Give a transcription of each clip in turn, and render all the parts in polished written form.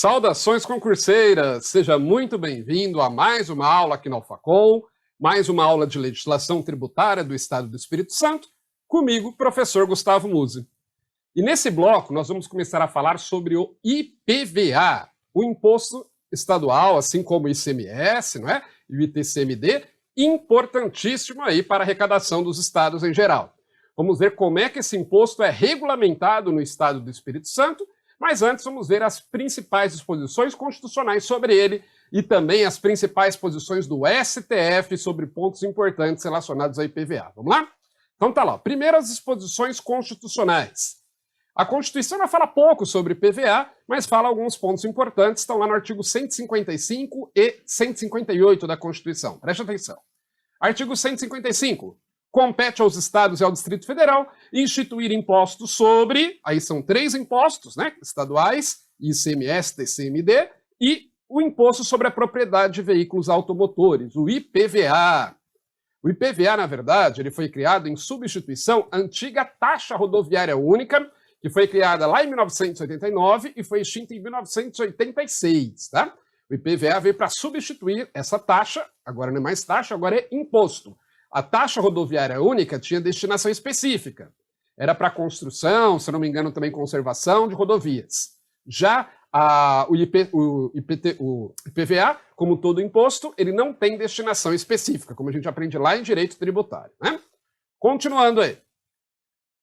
Saudações concurseiras! Seja muito bem-vindo a mais uma aula aqui no Alfacom, mais uma aula de legislação tributária do Estado do Espírito Santo, comigo, professor Gustavo Musi. E nesse bloco nós vamos começar a falar sobre o IPVA, o Imposto Estadual, assim como o ICMS, não é? E o ITCMD, importantíssimo aí para a arrecadação dos estados em geral. Vamos ver como é que esse imposto é regulamentado no Estado do Espírito Santo, mas antes vamos ver as principais disposições constitucionais sobre ele e também as principais posições do STF sobre pontos importantes relacionados ao IPVA. Vamos lá? Então tá lá. Primeiro as disposições constitucionais. A Constituição não fala pouco sobre IPVA, mas fala alguns pontos importantes, estão lá no artigo 155 e 158 da Constituição. Preste atenção. Artigo 155. Compete aos estados e ao Distrito Federal instituir impostos sobre, aí são 3 impostos, né, estaduais, ICMS, TCMD, e o imposto sobre a propriedade de veículos automotores, o IPVA. O IPVA, na verdade, ele foi criado em substituição à antiga taxa rodoviária única, que foi criada lá em 1989 e foi extinta em 1986, tá? O IPVA veio para substituir essa taxa, agora não é mais taxa, agora é imposto. A taxa rodoviária única tinha destinação específica. Era para construção, se não me engano, também conservação de rodovias. Já o IPVA, como todo imposto, ele não tem destinação específica, como a gente aprende lá em direito tributário, né? Continuando aí.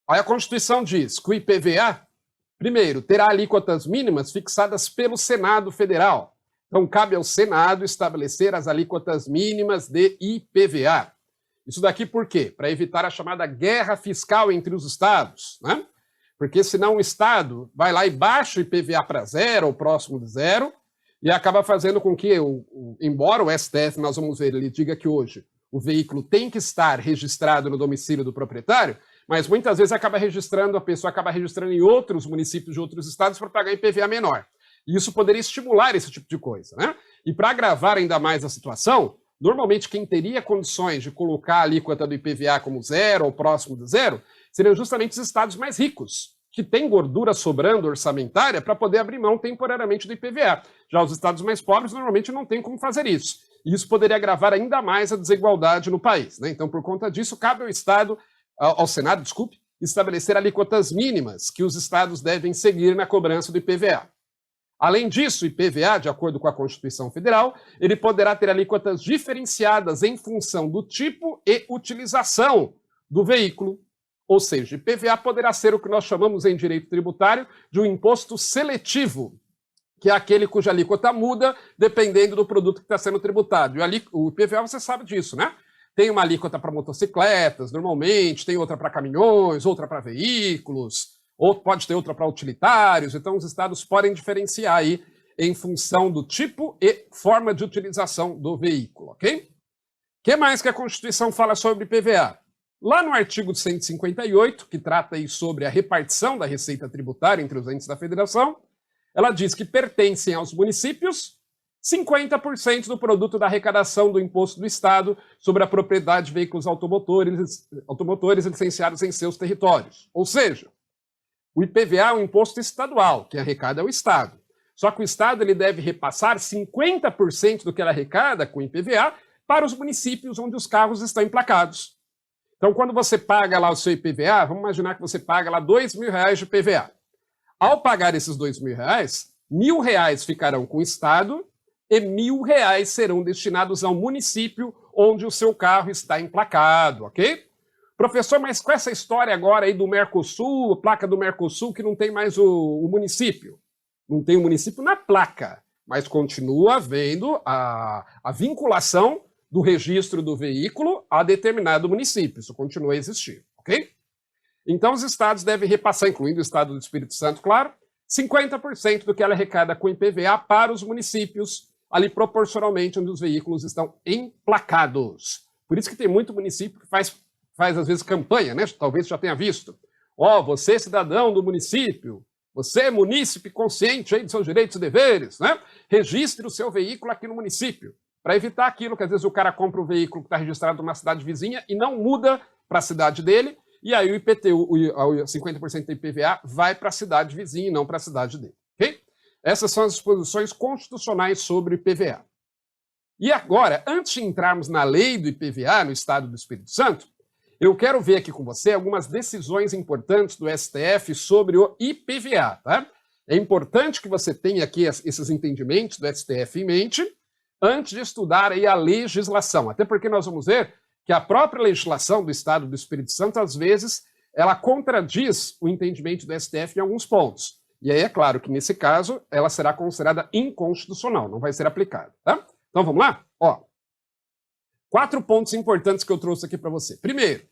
Aí a Constituição diz que o IPVA, primeiro, terá alíquotas mínimas fixadas pelo Senado Federal. Então, cabe ao Senado estabelecer as alíquotas mínimas de IPVA. Isso daqui por quê? Para evitar a chamada guerra fiscal entre os estados, né? Porque senão o estado vai lá e baixa o IPVA para zero ou próximo de zero e acaba fazendo com que, embora o STF, nós vamos ver, ele diga que hoje o veículo tem que estar registrado no domicílio do proprietário, mas muitas vezes a pessoa acaba registrando em outros municípios de outros estados para pagar IPVA menor. E isso poderia estimular esse tipo de coisa, né? E para agravar ainda mais a situação, normalmente, quem teria condições de colocar a alíquota do IPVA como zero ou próximo de zero seriam justamente os estados mais ricos, que têm gordura sobrando orçamentária para poder abrir mão temporariamente do IPVA. Já os estados mais pobres normalmente não têm como fazer isso. E isso poderia agravar ainda mais a desigualdade no país, né? Então, por conta disso, cabe ao Senado, estabelecer alíquotas mínimas que os estados devem seguir na cobrança do IPVA. Além disso, o IPVA, de acordo com a Constituição Federal, ele poderá ter alíquotas diferenciadas em função do tipo e utilização do veículo. Ou seja, o IPVA poderá ser o que nós chamamos em direito tributário de um imposto seletivo, que é aquele cuja alíquota muda dependendo do produto que está sendo tributado. E o IPVA, você sabe disso, né? Tem uma alíquota para motocicletas, normalmente, tem outra para caminhões, outra para veículos, ou pode ter outra para utilitários, então os estados podem diferenciar aí em função do tipo e forma de utilização do veículo, ok? O que mais que a Constituição fala sobre IPVA? Lá no artigo 158, que trata aí sobre a repartição da receita tributária entre os entes da federação, ela diz que pertencem aos municípios 50% do produto da arrecadação do imposto do Estado sobre a propriedade de veículos automotores licenciados em seus territórios. Ou seja, o IPVA é um imposto estadual, que arrecada é o Estado. Só que o Estado ele deve repassar 50% do que ele arrecada com o IPVA para os municípios onde os carros estão emplacados. Então, quando você paga lá o seu IPVA, vamos imaginar que você paga lá R$2.000 de IPVA. Ao pagar esses R$2.000, R$1.000 ficarão com o Estado e R$1.000 serão destinados ao município onde o seu carro está emplacado, ok? Professor, mas com essa história agora aí do Mercosul, placa do Mercosul, que não tem mais o município. Não tem o município na placa, mas continua havendo a vinculação do registro do veículo a determinado município. Isso continua a existir, ok? Então os estados devem repassar, incluindo o estado do Espírito Santo, claro, 50% do que ela arrecada com IPVA para os municípios, ali proporcionalmente onde os veículos estão emplacados. Por isso que tem muito município que faz às vezes campanha, né? Talvez já tenha visto. Você cidadão do município, você munícipe consciente aí de seus direitos e deveres, né? Registre o seu veículo aqui no município, para evitar aquilo que às vezes o cara compra um veículo que está registrado numa cidade vizinha e não muda para a cidade dele, e aí o IPTU, 50% do IPVA vai para a cidade vizinha e não para a cidade dele, ok? Essas são as disposições constitucionais sobre o IPVA. E agora, antes de entrarmos na lei do IPVA no Estado do Espírito Santo, eu quero ver aqui com você algumas decisões importantes do STF sobre o IPVA, tá? É importante que você tenha aqui esses entendimentos do STF em mente antes de estudar aí a legislação, até porque nós vamos ver que a própria legislação do Estado do Espírito Santo, às vezes, ela contradiz o entendimento do STF em alguns pontos. E aí é claro que, nesse caso, ela será considerada inconstitucional, não vai ser aplicada, tá? Então, vamos lá? Ó, 4 pontos importantes que eu trouxe aqui para você. Primeiro,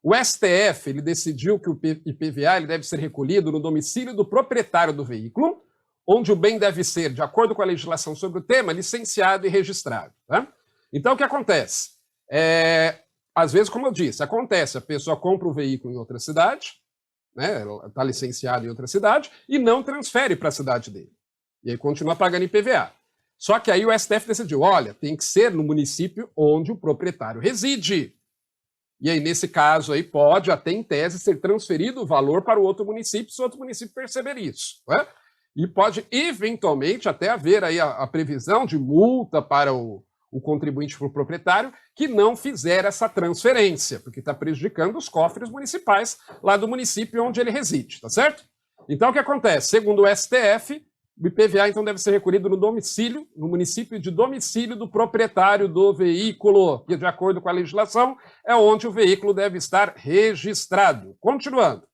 o STF ele decidiu que o IPVA ele deve ser recolhido no domicílio do proprietário do veículo, onde o bem deve ser, de acordo com a legislação sobre o tema, licenciado e registrado. Tá? Então, o que acontece? Às vezes, como eu disse, acontece, a pessoa compra o veículo em outra cidade, né, está licenciado em outra cidade, e não transfere para a cidade dele. E aí continua pagando IPVA. Só que aí o STF decidiu, olha, tem que ser no município onde o proprietário reside. E aí, nesse caso, aí pode até, em tese, ser transferido o valor para o outro município, se o outro município perceber isso. Né? E pode, eventualmente, até haver aí a previsão de multa para o contribuinte, para o proprietário, que não fizer essa transferência, porque está prejudicando os cofres municipais lá do município onde ele reside, tá certo? Então, o que acontece? Segundo o STF, o IPVA, então, deve ser recolhido no domicílio, no município de domicílio do proprietário do veículo, que, de acordo com a legislação, é onde o veículo deve estar registrado. Continuando.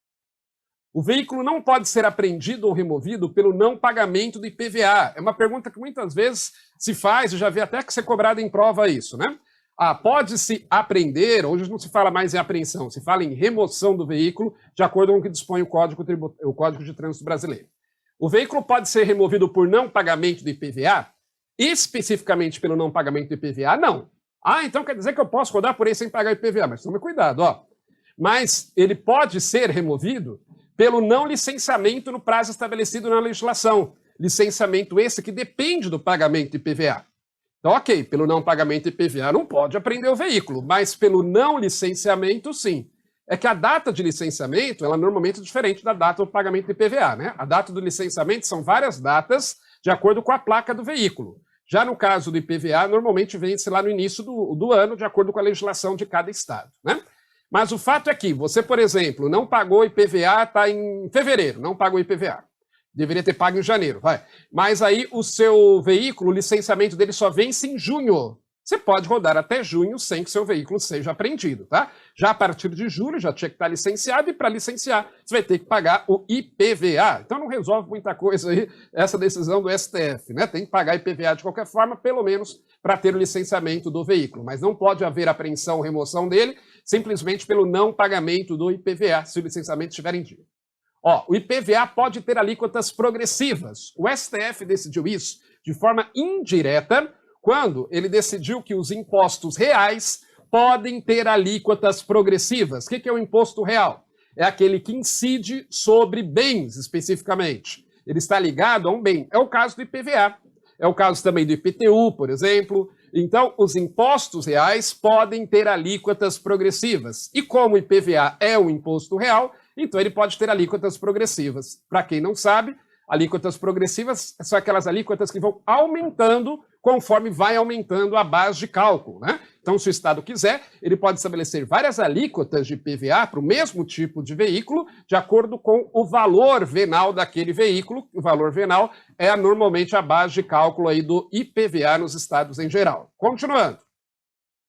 O veículo não pode ser apreendido ou removido pelo não pagamento do IPVA. É uma pergunta que muitas vezes se faz, e já vi até que ser cobrado em prova isso, né? Pode-se apreender, hoje não se fala mais em apreensão, se fala em remoção do veículo, de acordo com o que dispõe o Código de Trânsito Brasileiro. O veículo pode ser removido por não pagamento do IPVA? Especificamente pelo não pagamento do IPVA, não. Então quer dizer que eu posso rodar por aí sem pagar IPVA, mas tome cuidado, ó. Mas ele pode ser removido pelo não licenciamento no prazo estabelecido na legislação. Licenciamento esse que depende do pagamento do IPVA. Então, ok, pelo não pagamento do IPVA não pode apreender o veículo, mas pelo não licenciamento, sim. É que a data de licenciamento, ela normalmente é diferente da data do pagamento do IPVA, né? A data do licenciamento são várias datas de acordo com a placa do veículo. Já no caso do IPVA, normalmente vence lá no início do ano, de acordo com a legislação de cada estado, né? Mas o fato é que você, por exemplo, não pagou IPVA, está em fevereiro, não pagou IPVA. Deveria ter pago em janeiro, vai. Mas aí o seu veículo, o licenciamento dele só vence em junho. Você pode rodar até junho sem que seu veículo seja apreendido, tá? Já a partir de julho já tinha que estar licenciado e para licenciar você vai ter que pagar o IPVA. Então não resolve muita coisa aí essa decisão do STF, né? Tem que pagar IPVA de qualquer forma, pelo menos para ter o licenciamento do veículo. Mas não pode haver apreensão ou remoção dele simplesmente pelo não pagamento do IPVA, se o licenciamento estiver em dia. O IPVA pode ter alíquotas progressivas. O STF decidiu isso de forma indireta quando ele decidiu que os impostos reais podem ter alíquotas progressivas. O que é o imposto real? É aquele que incide sobre bens, especificamente. Ele está ligado a um bem. É o caso do IPVA. É o caso também do IPTU, por exemplo. Então, os impostos reais podem ter alíquotas progressivas. E como o IPVA é um imposto real, então ele pode ter alíquotas progressivas. Para quem não sabe, alíquotas progressivas são aquelas alíquotas que vão aumentando conforme vai aumentando a base de cálculo, né? Então, se o Estado quiser, ele pode estabelecer várias alíquotas de IPVA para o mesmo tipo de veículo, de acordo com o valor venal daquele veículo. O valor venal é normalmente a base de cálculo aí do IPVA nos estados em geral. Continuando.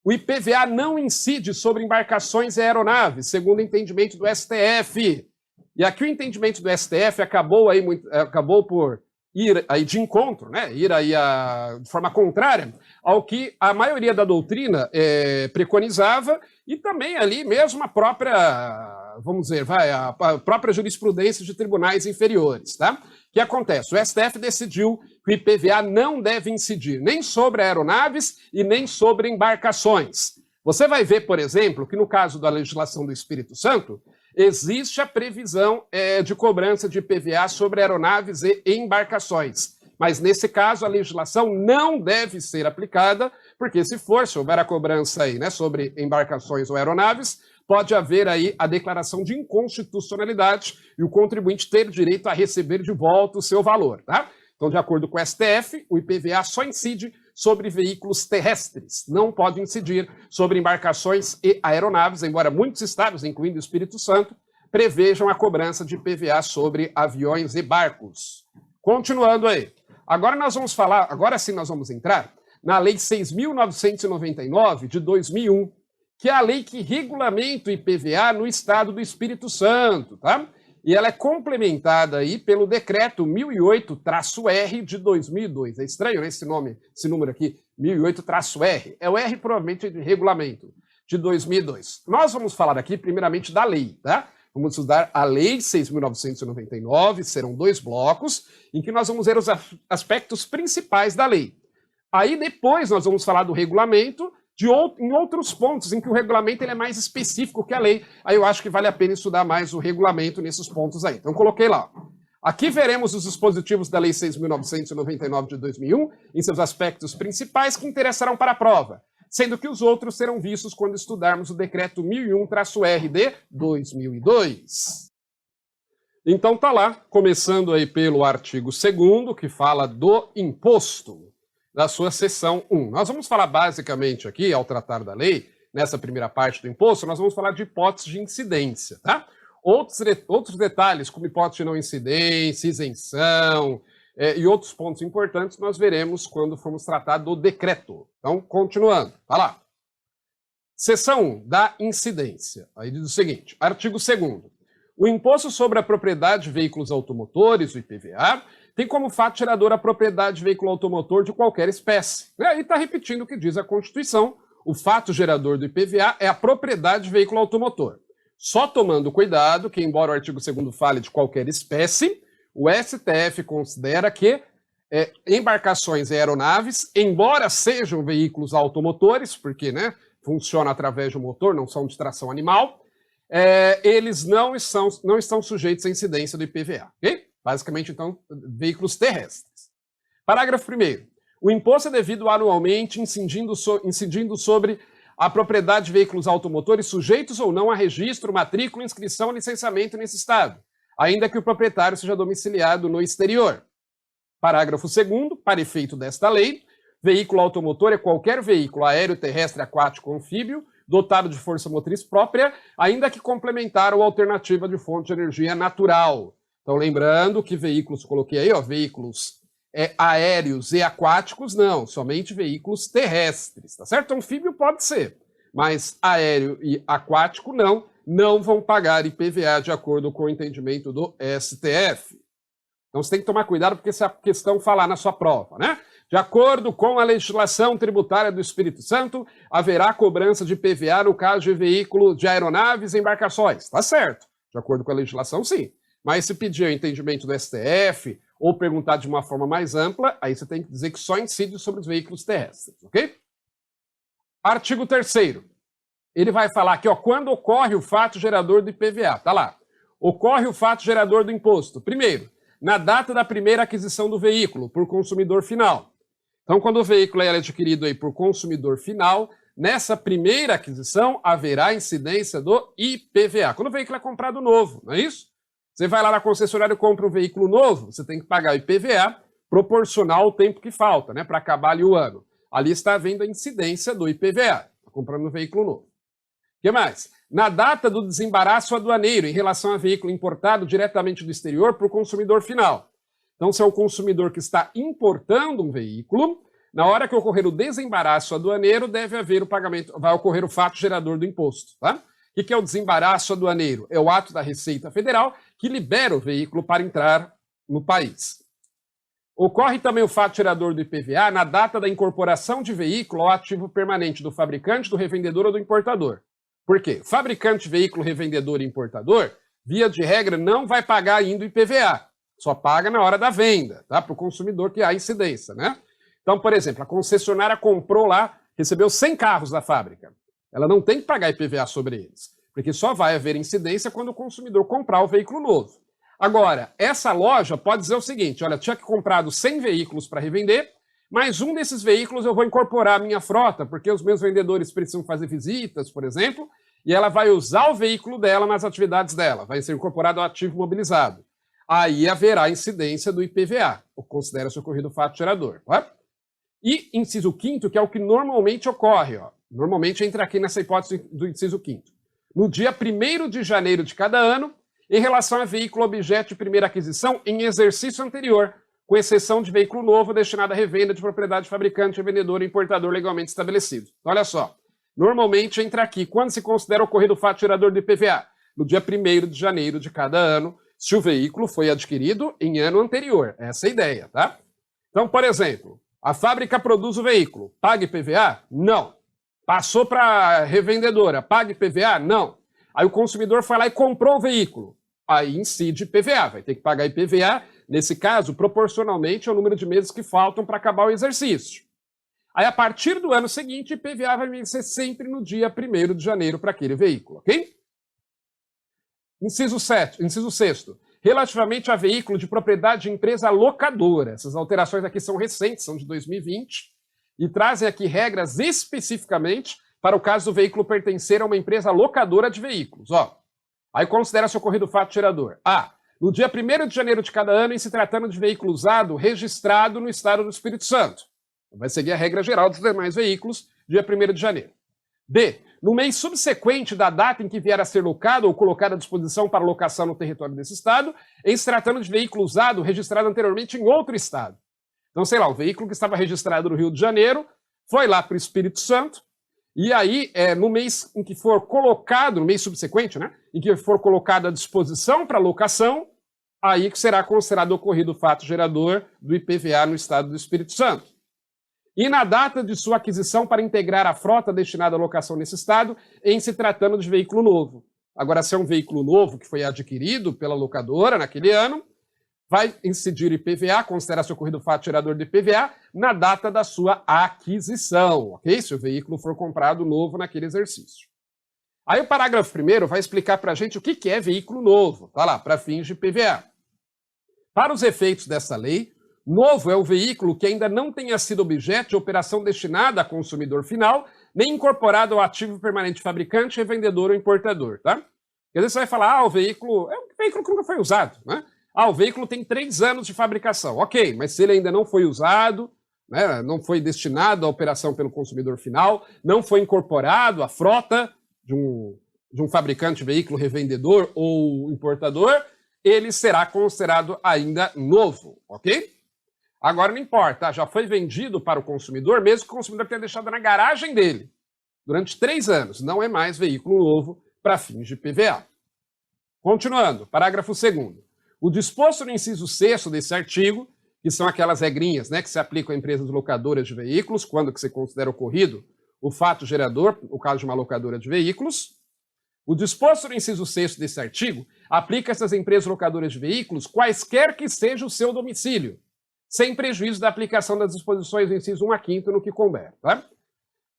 O IPVA não incide sobre embarcações e aeronaves, segundo o entendimento do STF. E aqui o entendimento do STF acabou por ir aí de encontro, né? Ir aí de forma contrária ao que a maioria da doutrina preconizava e também ali mesmo a própria, vamos dizer, a própria jurisprudência de tribunais inferiores, tá? O que acontece? O STF decidiu que o IPVA não deve incidir nem sobre aeronaves e nem sobre embarcações. Você vai ver, por exemplo, que no caso da legislação do Espírito Santo, existe a previsão de cobrança de IPVA sobre aeronaves e embarcações. Mas, nesse caso, a legislação não deve ser aplicada, porque se houver a cobrança aí, né, sobre embarcações ou aeronaves, pode haver aí a declaração de inconstitucionalidade e o contribuinte ter direito a receber de volta o seu valor, tá? Então, de acordo com o STF, o IPVA só incide sobre veículos terrestres, não pode incidir sobre embarcações e aeronaves, embora muitos estados, incluindo o Espírito Santo, prevejam a cobrança de IPVA sobre aviões e barcos. Continuando aí. Agora sim nós vamos entrar na Lei 6.999 de 2001, que é a lei que regulamenta o IPVA no estado do Espírito Santo, tá? E ela é complementada aí pelo decreto 1008-R de 2002. É estranho, né, esse número aqui, 1008-R. É o R provavelmente de regulamento de 2002. Nós vamos falar aqui primeiramente da lei, tá? Vamos estudar a Lei 6.999, serão 2 blocos, em que nós vamos ver os aspectos principais da lei. Aí depois nós vamos falar do regulamento, em outros pontos, em que o regulamento ele é mais específico que a lei. Aí eu acho que vale a pena estudar mais o regulamento nesses pontos aí. Então coloquei lá. Aqui veremos os dispositivos da Lei 6.999 de 2001, em seus aspectos principais que interessarão para a prova, sendo que os outros serão vistos quando estudarmos o Decreto 1001-R de 2002. Então tá lá, começando aí pelo artigo 2º, que fala do imposto, da sua seção 1. Nós vamos falar basicamente aqui, ao tratar da lei, nessa primeira parte do imposto, nós vamos falar de hipóteses de incidência, tá? Outros detalhes, como hipótese de não incidência, isenção, e outros pontos importantes, nós veremos quando formos tratar do decreto. Então, continuando, tá lá. Seção 1, da incidência. Aí diz o seguinte, artigo 2º. O imposto sobre a propriedade de veículos automotores, o IPVA, tem como fato gerador a propriedade de veículo automotor de qualquer espécie. E aí está repetindo o que diz a Constituição. O fato gerador do IPVA é a propriedade de veículo automotor. Só tomando cuidado que, embora o artigo 2º fale de qualquer espécie, o STF considera que embarcações e aeronaves, embora sejam veículos automotores, porque funciona através de um motor, não são de tração animal, eles não estão sujeitos à incidência do IPVA. Okay? Basicamente, então, veículos terrestres. Parágrafo 1º. O imposto é devido anualmente incidindo sobre a propriedade de veículos automotores sujeitos ou não a registro, matrícula, inscrição e licenciamento nesse estado, ainda que o proprietário seja domiciliado no exterior. Parágrafo 2º. Para efeito desta lei, veículo automotor é qualquer veículo aéreo, terrestre, aquático ou anfíbio, dotado de força motriz própria, ainda que complementar ou alternativa de fonte de energia natural. Então, lembrando que veículos, coloquei aí, veículos aéreos e aquáticos, não, somente veículos terrestres, tá certo? Anfíbio pode ser, mas aéreo e aquático não vão pagar IPVA de acordo com o entendimento do STF. Então, você tem que tomar cuidado porque essa questão falar na sua prova, né? De acordo com a legislação tributária do Espírito Santo, haverá cobrança de IPVA no caso de veículo de aeronaves e embarcações. Tá certo. De acordo com a legislação, sim. Mas se pedir o entendimento do STF ou perguntar de uma forma mais ampla, aí você tem que dizer que só incide sobre os veículos terrestres, ok? Artigo 3º. Ele vai falar aqui, quando ocorre o fato gerador do IPVA. Tá lá. Ocorre o fato gerador do imposto. Primeiro, na data da primeira aquisição do veículo, por consumidor final. Então, quando o veículo é adquirido aí por consumidor final, nessa primeira aquisição haverá incidência do IPVA. Quando o veículo é comprado novo, não é isso? Você vai lá na concessionária e compra um veículo novo, você tem que pagar o IPVA proporcional ao tempo que falta, para acabar ali o ano. Ali está havendo a incidência do IPVA, comprando um veículo novo. O que mais? Na data do desembaraço aduaneiro em relação a veículo importado diretamente do exterior para o consumidor final. Então, se é o consumidor que está importando um veículo, na hora que ocorrer o desembaraço aduaneiro, deve haver o pagamento, vai ocorrer o fato gerador do imposto, tá? O que é o desembaraço aduaneiro? É o ato da Receita Federal que libera o veículo para entrar no país. Ocorre também o fato gerador do IPVA na data da incorporação de veículo ao ativo permanente do fabricante, do revendedor ou do importador. Por quê? Fabricante, veículo, revendedor e importador, via de regra, não vai pagar ainda o IPVA. Só paga na hora da venda, tá? Para o consumidor que há incidência, Então, por exemplo, a concessionária comprou lá, recebeu 100 carros da fábrica. Ela não tem que pagar IPVA sobre eles, porque só vai haver incidência quando o consumidor comprar o veículo novo. Agora, essa loja pode dizer o seguinte, olha, tinha comprado 100 veículos para revender, mas um desses veículos eu vou incorporar à minha frota, porque os meus vendedores precisam fazer visitas, por exemplo, e ela vai usar o veículo dela nas atividades dela, vai ser incorporado ao ativo mobilizado. aí haverá incidência do IPVA, o que considera-se ocorrido o fato gerador. Tá? E inciso 5º, que é o que normalmente ocorre, ó. Normalmente entra aqui nessa hipótese do inciso 5º. No dia 1º de janeiro de cada ano, em relação a veículo objeto de primeira aquisição em exercício anterior, com exceção de veículo novo destinado à revenda de propriedade de fabricante, vendedor ou importador legalmente estabelecido. Então, olha só, normalmente entra aqui, quando se considera ocorrido o fato gerador do IPVA? No dia 1º de janeiro de cada ano, se o veículo foi adquirido em ano anterior. Essa é a ideia, tá? Então, por exemplo, a fábrica produz o veículo, paga IPVA? Não. Passou para a revendedora, paga IPVA? Não. Aí o consumidor foi lá e comprou o veículo. Aí incide IPVA, vai ter que pagar IPVA, nesse caso, proporcionalmente ao número de meses que faltam para acabar o exercício. Aí, a partir do ano seguinte, IPVA vai vencer sempre no dia 1º de janeiro para aquele veículo, ok? Inciso 6º. Relativamente a veículo de propriedade de empresa locadora. Essas alterações aqui são recentes, são de 2020, e trazem aqui regras especificamente para o caso do veículo pertencer a uma empresa locadora de veículos. Ó, aí considera-se ocorrido o fato gerador. A. No dia 1º de janeiro de cada ano, em se tratando de veículo usado registrado no estado do Espírito Santo. Vai seguir a regra geral dos demais veículos, dia 1º de janeiro. B. No mês subsequente da data em que vier a ser locado ou colocado à disposição para locação no território desse estado, em se tratando de veículo usado registrado anteriormente em outro estado. Então, sei lá, o veículo que estava registrado no Rio de Janeiro foi lá para o Espírito Santo, e aí, no mês em que for colocado, no mês subsequente, né, em que for colocado à disposição para locação, aí que será considerado ocorrido o fato gerador do IPVA no estado do Espírito Santo. E na data de sua aquisição para integrar a frota destinada à locação nesse estado, em se tratando de veículo novo. Agora, se é um veículo novo que foi adquirido pela locadora naquele ano, vai incidir IPVA, considera-se ocorrido o fato gerador de IPVA, na data da sua aquisição, ok? Se o veículo for comprado novo naquele exercício. Aí o parágrafo 1º vai explicar para a gente o que é veículo novo, tá lá, para fins de IPVA. Para os efeitos dessa lei, novo é o veículo que ainda não tenha sido objeto de operação destinada a consumidor final, nem incorporado ao ativo permanente fabricante, revendedor ou importador, tá? Porque às vezes você vai falar, o veículo é um veículo que nunca foi usado, né? O veículo tem 3 anos de fabricação. Ok, mas se ele ainda não foi usado, né, não foi destinado à operação pelo consumidor final, não foi incorporado à frota de um fabricante de veículo revendedor ou importador, ele será considerado ainda novo, ok? Agora não importa, já foi vendido para o consumidor, mesmo que o consumidor tenha deixado na garagem dele durante 3 anos. Não é mais veículo novo para fins de PVA. Continuando, parágrafo 2º. O disposto no inciso 6º desse artigo, que são aquelas regrinhas, né, que se aplicam a empresas locadoras de veículos, quando que se considera ocorrido o fato gerador, no caso de uma locadora de veículos. O disposto no inciso 6º desse artigo aplica a essas empresas locadoras de veículos, quaisquer que seja o seu domicílio, sem prejuízo da aplicação das disposições do inciso 1 a 5º no que couber. Tá?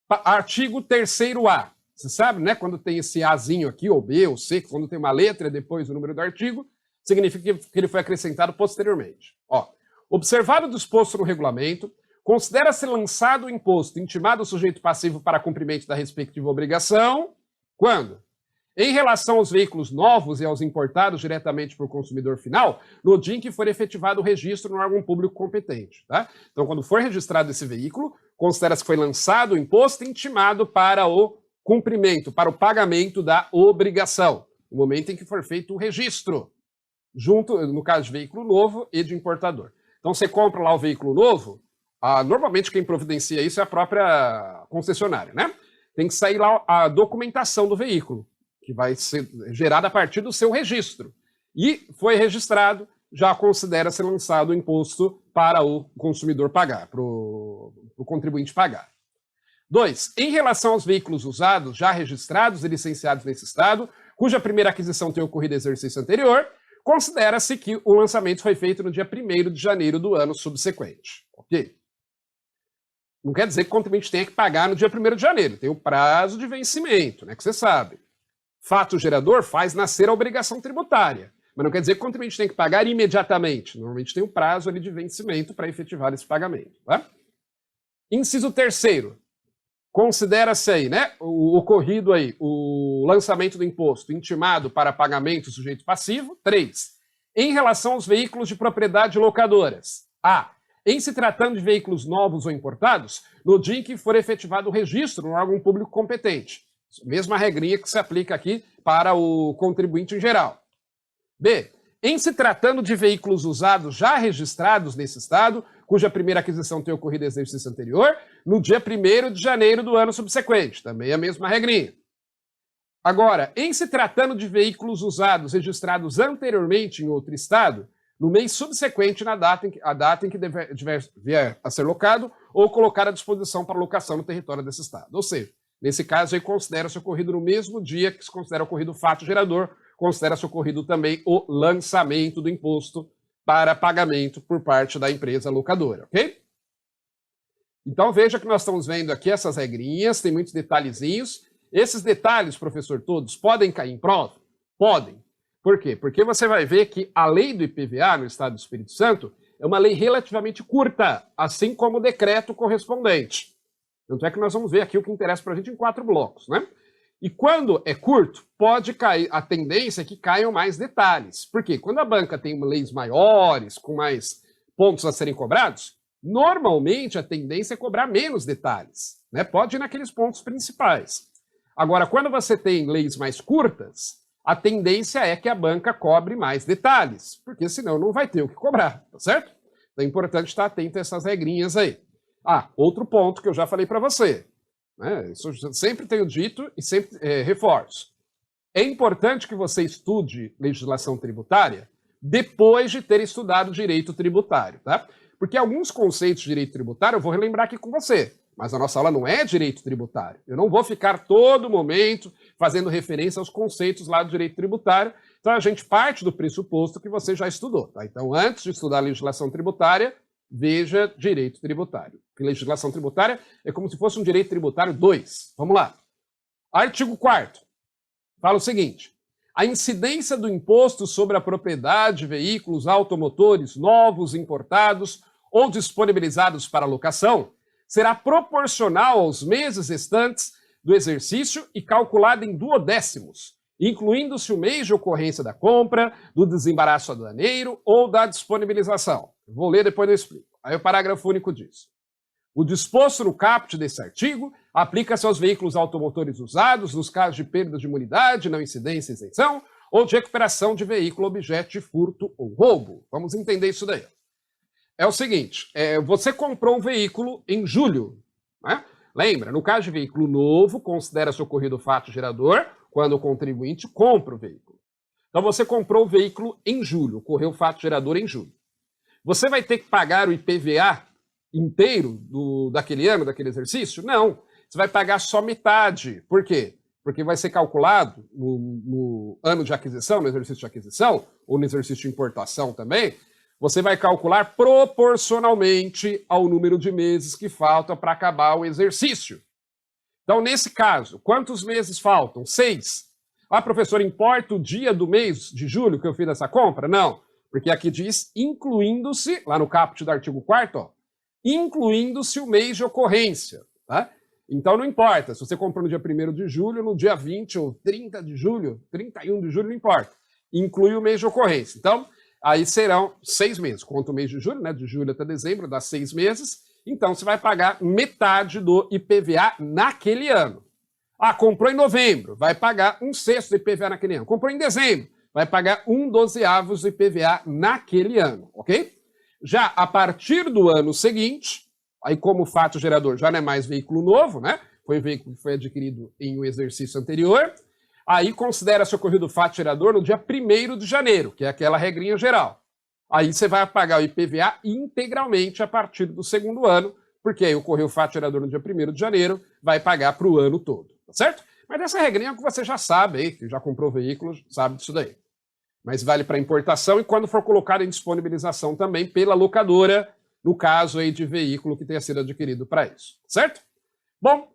Artigo 3º-A. Você sabe, né, quando tem esse Azinho aqui, ou B, ou C, quando tem uma letra depois do número do artigo, significa que ele foi acrescentado posteriormente. Ó, observado o disposto no regulamento, considera-se lançado o imposto intimado ao sujeito passivo para cumprimento da respectiva obrigação, quando? Em relação aos veículos novos e aos importados diretamente por consumidor final, no dia em que for efetivado o registro no órgão público competente. Tá? Então, quando for registrado esse veículo, considera-se que foi lançado o imposto intimado para o cumprimento, para o pagamento da obrigação, no momento em que for feito o registro, junto, no caso de veículo novo e de importador. Então, você compra lá o veículo novo, normalmente quem providencia isso é a própria concessionária, né? Tem que sair lá a documentação do veículo, que vai ser gerada a partir do seu registro. E foi registrado, já considera-se lançado o imposto para o consumidor pagar, para o contribuinte pagar. 2. Em relação aos veículos usados, já registrados e licenciados nesse estado, cuja primeira aquisição tenha ocorrido no exercício anterior, considera-se que o lançamento foi feito no dia 1º de janeiro do ano subsequente. Ok? Não quer dizer que o contribuinte tenha que pagar no dia 1º de janeiro. Tem o prazo de vencimento, né, que você sabe. Fato gerador faz nascer a obrigação tributária. Mas não quer dizer que o contribuinte tem que pagar imediatamente. Normalmente tem um prazo ali de vencimento para efetivar esse pagamento. Tá? Inciso 3º. Considera-se aí, né, o ocorrido aí, o lançamento do imposto intimado para pagamento do sujeito passivo. 3. em relação aos veículos de propriedade locadoras. A. Em se tratando de veículos novos ou importados, no dia em que for efetivado o registro no órgão público competente. Mesma regrinha que se aplica aqui para o contribuinte em geral. B. Em se tratando de veículos usados já registrados nesse estado, cuja primeira aquisição tenha ocorrido no exercício anterior, no dia 1º de janeiro do ano subsequente. Também a mesma regrinha. Agora, em se tratando de veículos usados registrados anteriormente em outro estado, no mês subsequente à data em que vier a ser locado ou colocar à disposição para locação no território desse estado. Ou seja, nesse caso aí considera-se ocorrido no mesmo dia que se considera ocorrido o fato gerador, considera-se ocorrido também o lançamento do imposto para pagamento por parte da empresa locadora, ok? Então veja que nós estamos vendo aqui essas regrinhas, tem muitos detalhezinhos. Esses detalhes, professor, todos, podem cair em prova? Podem. Por quê? Porque você vai ver que a lei do IPVA no Estado do Espírito Santo é uma lei relativamente curta, assim como o decreto correspondente. Tanto é que nós vamos ver aqui o que interessa para a gente em 4 blocos, né? E quando é curto, pode cair, a tendência é que caiam mais detalhes. Por quê? Quando a banca tem leis maiores, com mais pontos a serem cobrados, normalmente a tendência é cobrar menos detalhes, né? Pode ir naqueles pontos principais. Agora, quando você tem leis mais curtas, a tendência é que a banca cobre mais detalhes, porque senão não vai ter o que cobrar, tá certo? Então é importante estar atento a essas regrinhas aí. Ah, outro ponto que eu já falei para você, né? Isso eu sempre tenho dito e sempre reforço. É importante que você estude legislação tributária depois de ter estudado direito tributário, tá? Porque alguns conceitos de direito tributário eu vou relembrar aqui com você, mas a nossa aula não é direito tributário. Eu não vou ficar todo momento fazendo referência aos conceitos lá do direito tributário, então a gente parte do pressuposto que você já estudou, tá? Então, antes de estudar legislação tributária, veja direito tributário. Porque legislação tributária é como se fosse um direito tributário 2. Vamos lá. Artigo 4º. Fala o seguinte: a incidência do imposto sobre a propriedade de veículos automotores novos, importados ou disponibilizados para locação será proporcional aos meses restantes do exercício e calculada em duodécimos, incluindo-se o mês de ocorrência da compra, do desembaraço aduaneiro ou da disponibilização. Vou ler, depois eu explico. Aí o parágrafo único diz: o disposto no caput desse artigo aplica-se aos veículos automotores usados nos casos de perda de imunidade, não incidência, isenção, ou de recuperação de veículo objeto de furto ou roubo. Vamos entender isso daí. É o seguinte, você comprou um veículo em julho, né? Lembra, no caso de veículo novo, considera-se ocorrido o fato gerador quando o contribuinte compra o veículo. Então você comprou o veículo em julho, ocorreu o fato gerador em julho. Você vai ter que pagar o IPVA inteiro daquele ano, daquele exercício? Não, você vai pagar só metade. Por quê? Porque vai ser calculado no ano de aquisição, no exercício de aquisição, ou no exercício de importação também, você vai calcular proporcionalmente ao número de meses que faltam para acabar o exercício. Então, nesse caso, quantos meses faltam? 6. Ah, professor, importa o dia do mês de julho que eu fiz essa compra? Não, porque aqui diz incluindo-se, lá no caput do artigo 4º, incluindo-se o mês de ocorrência, tá? Então não importa, se você comprou no dia 1º de julho, no dia 20 ou 30 de julho, 31 de julho, não importa. Inclui o mês de ocorrência. Então, aí serão 6 meses. Conta o mês de julho, né? De julho até dezembro, dá 6 meses. Então, você vai pagar metade do IPVA naquele ano. Ah, comprou em novembro, vai pagar 1/6 do IPVA naquele ano. Comprou em dezembro, vai pagar 1/12 do IPVA naquele ano, ok? Já a partir do ano seguinte, aí como fato gerador já não é mais veículo novo, né? Foi um veículo que foi adquirido em um exercício anterior, aí considera-se ocorrido o fato gerador no dia 1º de janeiro, que é aquela regrinha geral. Aí você vai pagar o IPVA integralmente a partir do segundo ano, porque aí ocorreu o fato gerador no dia 1º de janeiro, vai pagar para o ano todo, tá certo? Mas essa regrinha é que você já sabe aí, que já comprou veículo, sabe disso daí. Mas vale para importação e quando for colocado em disponibilização também pela locadora, no caso aí de veículo que tenha sido adquirido para isso, certo? Bom,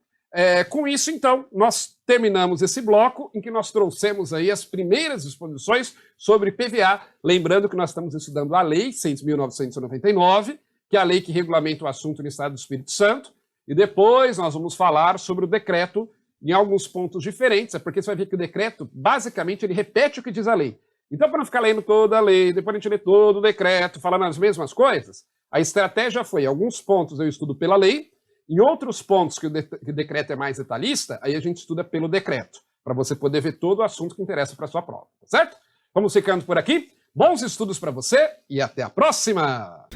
com isso, então, nós terminamos esse bloco em que nós trouxemos aí as primeiras disposições sobre PVA, lembrando que nós estamos estudando a Lei 6.999, que é a lei que regulamenta o assunto no Estado do Espírito Santo, e depois nós vamos falar sobre o decreto em alguns pontos diferentes, porque você vai ver que o decreto, basicamente, ele repete o que diz a lei. Então, para não ficar lendo toda a lei, depois a gente lê todo o decreto, falando as mesmas coisas, a estratégia foi, em alguns pontos eu estudo pela lei, em outros pontos que o decreto é mais detalhista, aí a gente estuda pelo decreto, para você poder ver todo o assunto que interessa para sua prova, tá certo? Vamos ficando por aqui. Bons estudos para você e até a próxima!